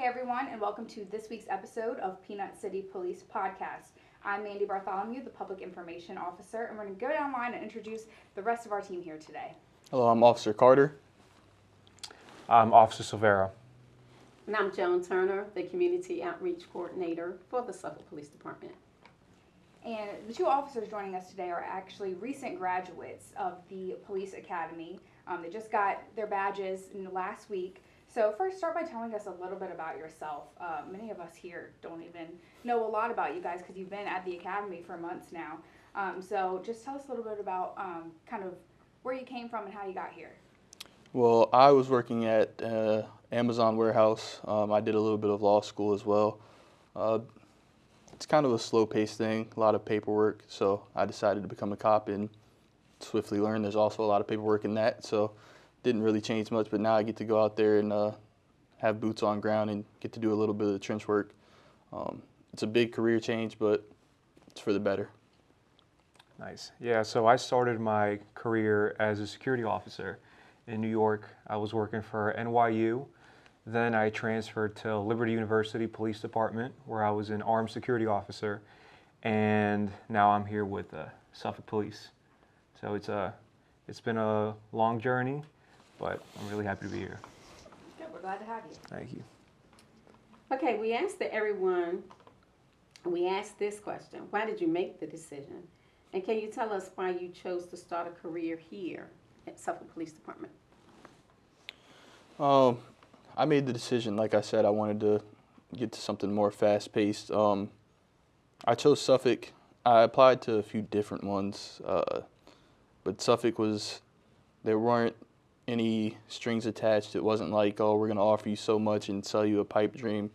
Hey everyone, and welcome to this week's episode of Peanut City Police Podcast. I'm Mandy Bartholomew, the Public Information Officer, and we're going to go down the line and introduce the rest of our team here today. Hello, I'm Officer Carter. I'm Officer Silvera. And I'm Joan Turner, the Community Outreach Coordinator for the Suffolk Police Department. And the two officers joining us today are actually recent graduates of the Police Academy. They just got their badges in the last week. So first, start by telling us a little bit about yourself. Many of us here don't even know a lot about you guys because you've been at the Academy for months now. So just tell us a little bit about kind of where you came from and how you got here. Well, I was working at Amazon warehouse. I did a little bit of law school as well. It's kind of a slow-paced thing, a lot of paperwork, so I decided to become a cop and swiftly learned there's also a lot of paperwork in that, so didn't really change much, but now I get to go out there and have boots on ground and get to do a little bit of the trench work. It's a big career change, but it's for the better. Nice. Yeah, so I started my career as a security officer in New York. I was working for NYU. Then I transferred to Liberty University Police Department, where I was an armed security officer. And now I'm here with Suffolk Police. So it's been a long journey, but I'm really happy to be here. Good, we're glad to have you. Thank you. Okay, we asked this question: why did you make the decision? And can you tell us why you chose to start a career here at Suffolk Police Department? I made the decision, like I said, I wanted to get to something more fast-paced. I chose Suffolk. I applied to a few different ones, but Suffolk there weren't any strings attached. It wasn't like, oh, we're going to offer you so much and sell you a pipe dream.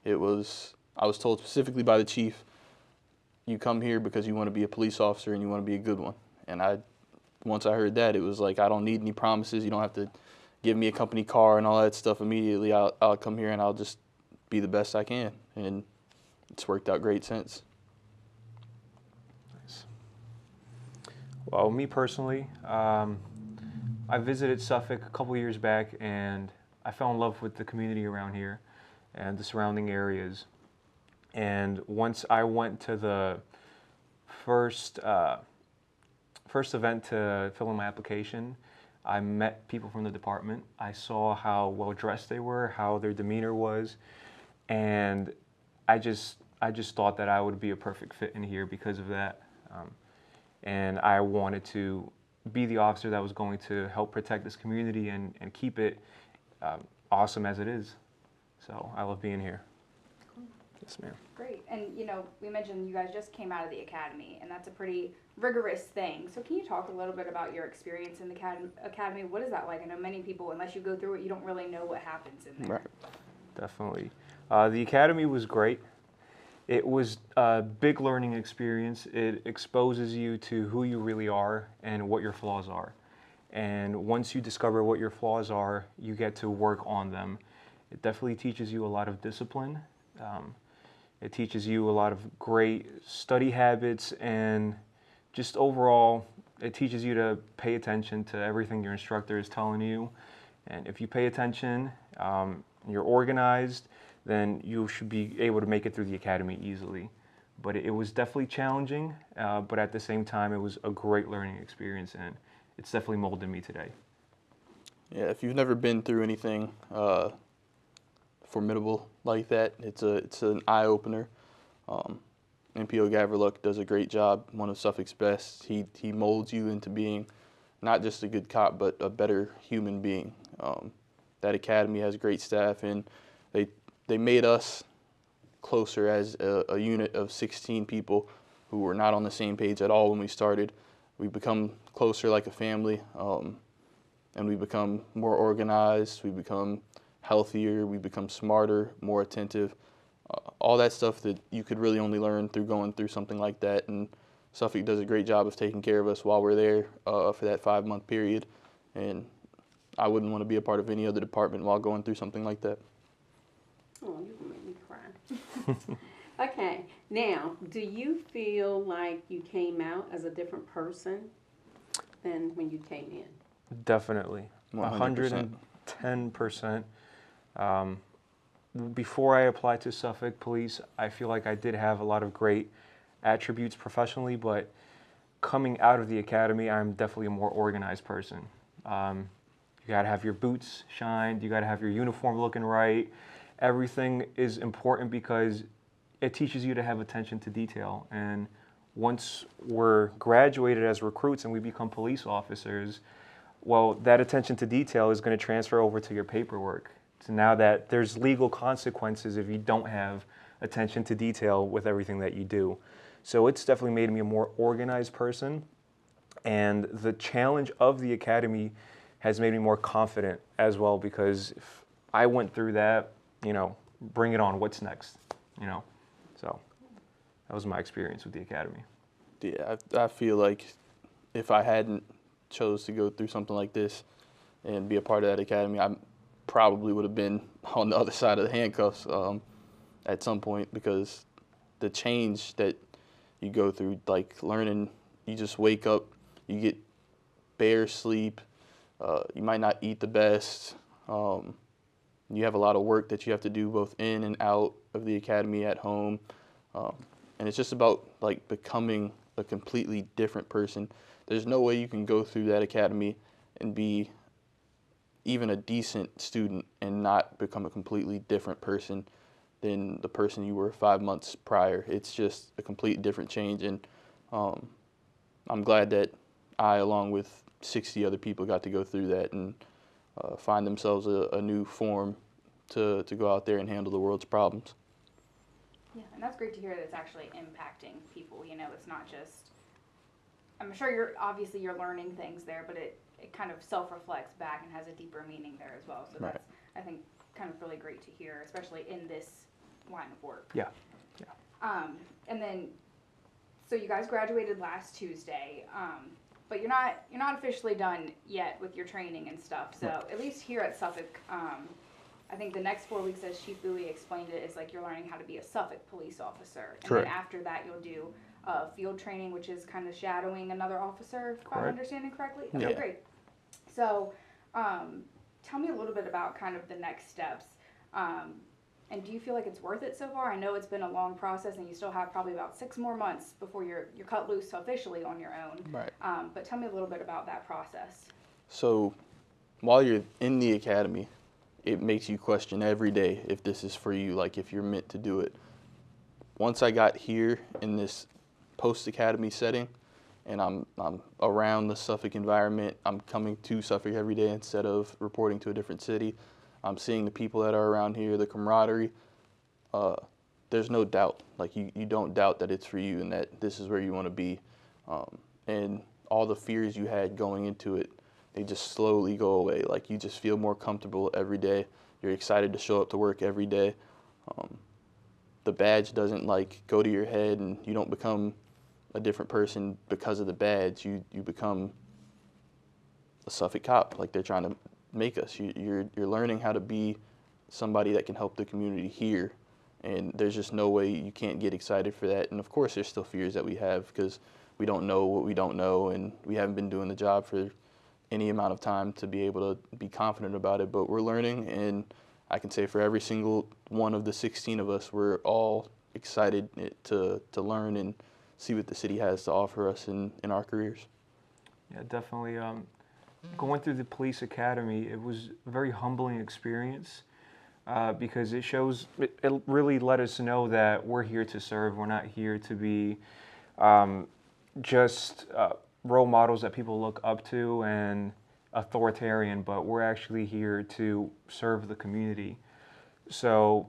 I was told specifically by the chief, you come here because you want to be a police officer and you want to be a good one. And once I heard that, it was like, I don't need any promises. You don't have to give me a company car and all that stuff immediately. I'll come here and I'll just be the best I can. And it's worked out great since. Nice. Well, me personally, I visited Suffolk a couple years back and I fell in love with the community around here and the surrounding areas. And once I went to the first event to fill in my application, I met people from the department. I saw how well dressed they were, how their demeanor was, and I just thought that I would be a perfect fit in here because of that. And I wanted to be the officer that was going to help protect this community and keep it awesome as it is. So I love being here. Yes, ma'am. Great. And, we mentioned you guys just came out of the academy, and that's a pretty rigorous thing. So can you talk a little bit about your experience in the academy? What is that like? I know many people, unless you go through it, you don't really know what happens in there. Right. Definitely. The academy was great. It was a big learning experience. It exposes you to who you really are and what your flaws are. And once you discover what your flaws are, you get to work on them. It definitely teaches you a lot of discipline. It teaches you a lot of great study habits, and just overall, it teaches you to pay attention to everything your instructor is telling you. And if you pay attention, you're organized, then you should be able to make it through the academy easily. But it was definitely challenging, but at the same time, it was a great learning experience, and it's definitely molded me today. Yeah, if you've never been through anything formidable like that, it's an eye-opener. MPO Gaverluck does a great job, one of Suffolk's best. He molds you into being not just a good cop, but a better human being. That academy has great staff, and they made us closer as a unit of 16 people who were not on the same page at all when we started. We become closer like a family, and we become more organized, we become healthier, we become smarter, more attentive. All that stuff that you could really only learn through going through something like that. And Suffolk does a great job of taking care of us while we're there for that 5-month period. And I wouldn't want to be a part of any other department while going through something like that. Oh, you can make me cry. Okay, now, do you feel like you came out as a different person than when you came in? Definitely. 100%. 110%. before I applied to Suffolk Police, I feel like I did have a lot of great attributes professionally, but coming out of the academy, I'm definitely a more organized person. You gotta have your boots shined, you gotta have your uniform looking right. Everything is important because it teaches you to have attention to detail. And once we're graduated as recruits and we become police officers, well, that attention to detail is going to transfer over to your paperwork. So now that there's legal consequences if you don't have attention to detail with everything that you do. So it's definitely made me a more organized person. And the challenge of the academy has made me more confident as well, because if I went through that, bring it on, what's next, So that was my experience with the academy. Yeah, I feel like if I hadn't chose to go through something like this and be a part of that academy, I probably would have been on the other side of the handcuffs at some point, because the change that you go through, like learning, you just wake up, you get bare sleep, you might not eat the best, you have a lot of work that you have to do both in and out of the academy, at home, and it's just about like becoming a completely different person. There's no way you can go through that academy and be even a decent student and not become a completely different person than the person you were 5 months prior. It's just a complete different change, and I'm glad that I, along with 60 other people, got to go through that and find themselves a new form to go out there and handle the world's problems. Yeah, and that's great to hear that it's actually impacting people. It's not just, I'm sure you're learning things there, but it kind of self-reflects back and has a deeper meaning there as well. So that's, I think, kind of really great to hear, especially in this line of work. Yeah. And then, so you guys graduated last Tuesday, but you're not officially done yet with your training and stuff. So at least here at Suffolk, I think the next 4 weeks, as Chief Bowie explained it, is like you're learning how to be a Suffolk police officer. And Correct. then after that, you'll do field training, which is kind of shadowing another officer, if I'm Correct. understanding correctly. Yeah. Okay, great. So tell me a little bit about kind of the next steps. And do you feel like it's worth it so far? I know it's been a long process, and you still have probably about 6 more months before you're cut loose officially on your own. Right. But tell me a little bit about that process. So while you're in the academy, it makes you question every day if this is for you, like if you're meant to do it. Once I got here in this post-academy setting, and I'm around the Suffolk environment, I'm coming to Suffolk every day instead of reporting to a different city. I'm seeing the people that are around here, the camaraderie. There's no doubt. Like you don't doubt that it's for you and that this is where you want to be. And all the fears you had going into it, they just slowly go away. Like you just feel more comfortable every day. You're excited to show up to work every day. The badge doesn't like go to your head, and you don't become a different person because of the badge. You become a Suffolk cop. Like they're trying to make us. You're learning how to be somebody that can help the community here, and there's just no way you can't get excited for that. And of course, there's still fears that we have because we don't know what we don't know, and we haven't been doing the job for any amount of time to be able to be confident about it. But we're learning, and I can say for every single one of the 16 of us, we're all excited to learn and see what the city has to offer us in our careers. Yeah, definitely. Going through the police academy, it was a very humbling experience because it really let us know that we're here to serve. We're not here to be just role models that people look up to and authoritarian, but we're actually here to serve the community. So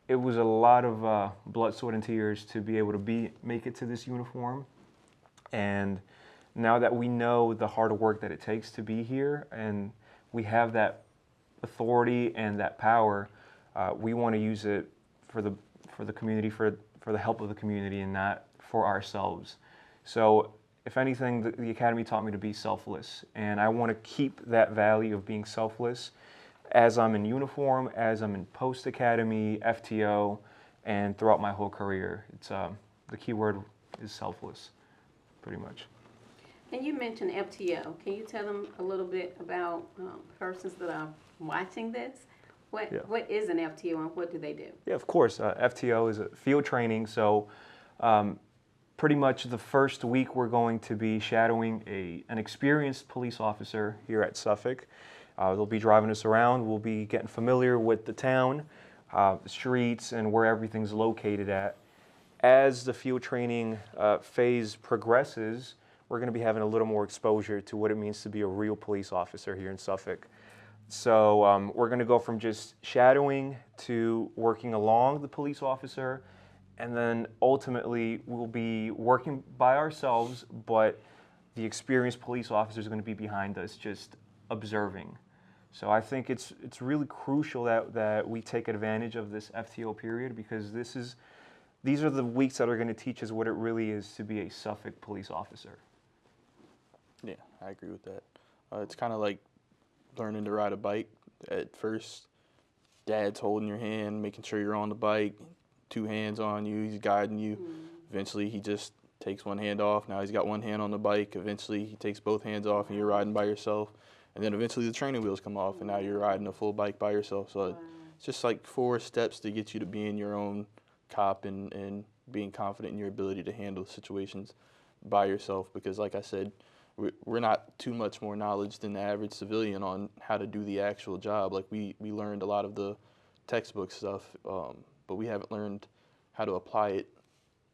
it was a lot of blood, sweat, and tears to be able to make it to this uniform. And now that we know the hard work that it takes to be here, and we have that authority and that power, we want to use it for the community, for the help of the community, and not for ourselves. So if anything, the academy taught me to be selfless, and I want to keep that value of being selfless as I'm in uniform, as I'm in post-academy, FTO, and throughout my whole career. It's the key word is selfless, pretty much. And you mentioned FTO. Can you tell them a little bit about persons that are watching this? What is an FTO and what do they do? Yeah, of course. FTO is a field training, so pretty much the first week we're going to be shadowing an experienced police officer here at Suffolk. They'll be driving us around. We'll be getting familiar with the town, the streets, and where everything's located at. As the field training phase progresses, we're going to be having a little more exposure to what it means to be a real police officer here in Suffolk. So we're going to go from just shadowing to working along the police officer, and then ultimately we'll be working by ourselves, but the experienced police officer is going to be behind us just observing. So I think it's really crucial that we take advantage of this FTO period, because these are the weeks that are going to teach us what it really is to be a Suffolk police officer. Yeah, I agree with that. It's kind of like learning to ride a bike. At first, Dad's holding your hand, making sure you're on the bike, 2 hands on you, he's guiding you. Eventually, he just takes one hand off. Now he's got one hand on the bike. Eventually, he takes both hands off and you're riding by yourself. And then eventually the training wheels come off and now you're riding a full bike by yourself. So it's just like 4 steps to get you to being your own cop and being confident in your ability to handle situations by yourself. Because like I said, we're not too much more knowledge than the average civilian on how to do the actual job. Like we learned a lot of the textbook stuff, but we haven't learned how to apply it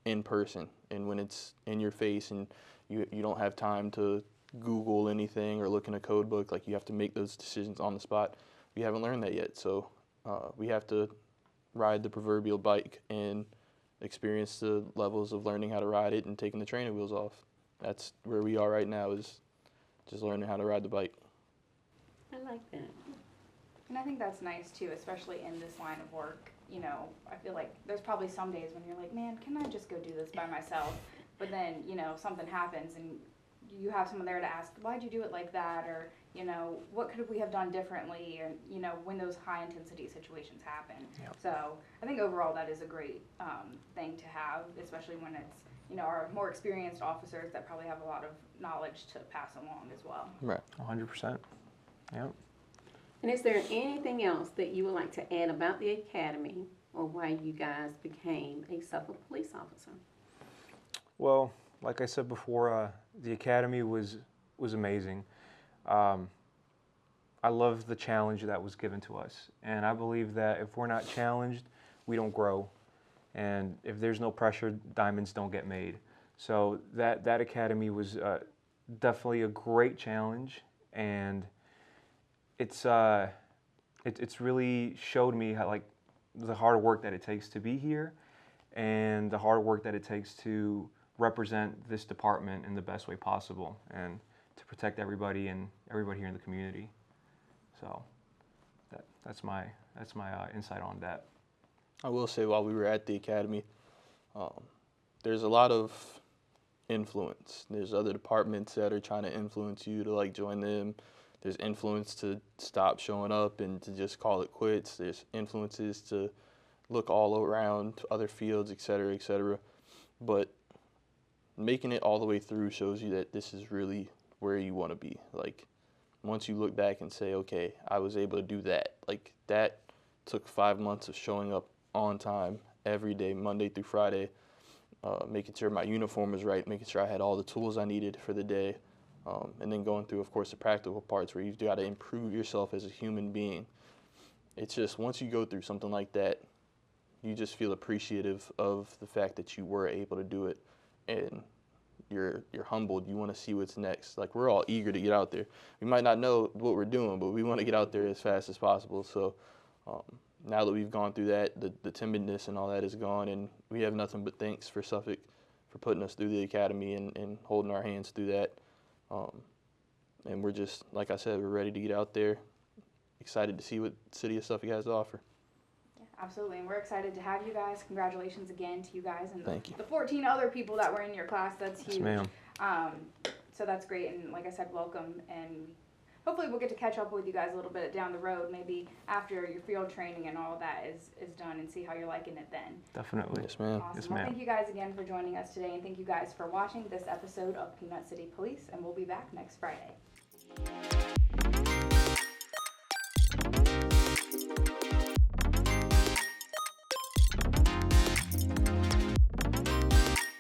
in person. And when it's in your face and you don't have time to Google anything or look in a code book, like you have to make those decisions on the spot. We haven't learned that yet, so we have to ride the proverbial bike and experience the levels of learning how to ride it and taking the training wheels off. That's where we are right now, is just learning how to ride the bike. I like that. And I think that's nice too, especially in this line of work. You know, I feel like there's probably some days when you're like, man, can I just go do this by myself? But then, you know, something happens and you have someone there to ask, why'd you do it like that? Or, you know, what could we have done differently? Or, you know, when those high intensity situations happen. Yep. So I think overall that is a great thing to have, especially when it's, you know, our more experienced officers that probably have a lot of knowledge to pass along as well. Right. 100%. Yep. And is there anything else that you would like to add about the academy or why you guys became a Suffolk police officer? Well, like I said before, the academy was amazing. I love the challenge that was given to us, and I believe that if we're not challenged, we don't grow, and if there's no pressure, diamonds don't get made. So that academy was definitely a great challenge, and it's really showed me how, like, the hard work that it takes to be here, and the hard work that it takes to represent this department in the best way possible and to protect everybody here in the community. So that's my insight on that. I will say, while we were at the academy, there's a lot of influence. There's other departments that are trying to influence you to like join them. There's influence to stop showing up and to just call it quits. There's influences to look all around other fields, et cetera, et cetera. But making it all the way through shows you that this is really where you want to be. Like, once you look back and say, okay, I was able to do that. Like, that took 5 months of showing up on time every day, Monday through Friday, making sure my uniform was right, making sure I had all the tools I needed for the day, and then going through, of course, the practical parts where you've got to improve yourself as a human being. It's just, once you go through something like that, you just feel appreciative of the fact that you were able to do it, and you're humbled. You want to see what's next. Like, we're all eager to get out there. We might not know what we're doing, but we want to get out there as fast as possible. So now that we've gone through that, the timidness and all that is gone, and we have nothing but thanks for Suffolk for putting us through the academy and holding our hands through that. And we're just, like I said, we're ready to get out there, excited to see what the city of Suffolk has to offer. Absolutely, and we're excited to have you guys. Congratulations again to you guys and Thank you. the 14 other people that were in your class. That's huge. Yes, ma'am. So that's great, and like I said, welcome, and hopefully we'll get to catch up with you guys a little bit down the road, maybe after your field training and all of that is done, and see how you're liking it then. Definitely. Yes, ma'am. Awesome. Yes, Well, ma'am. thank you guys again for joining us today, and thank you guys for watching this episode of Peanut City Police, and we'll be back next Friday.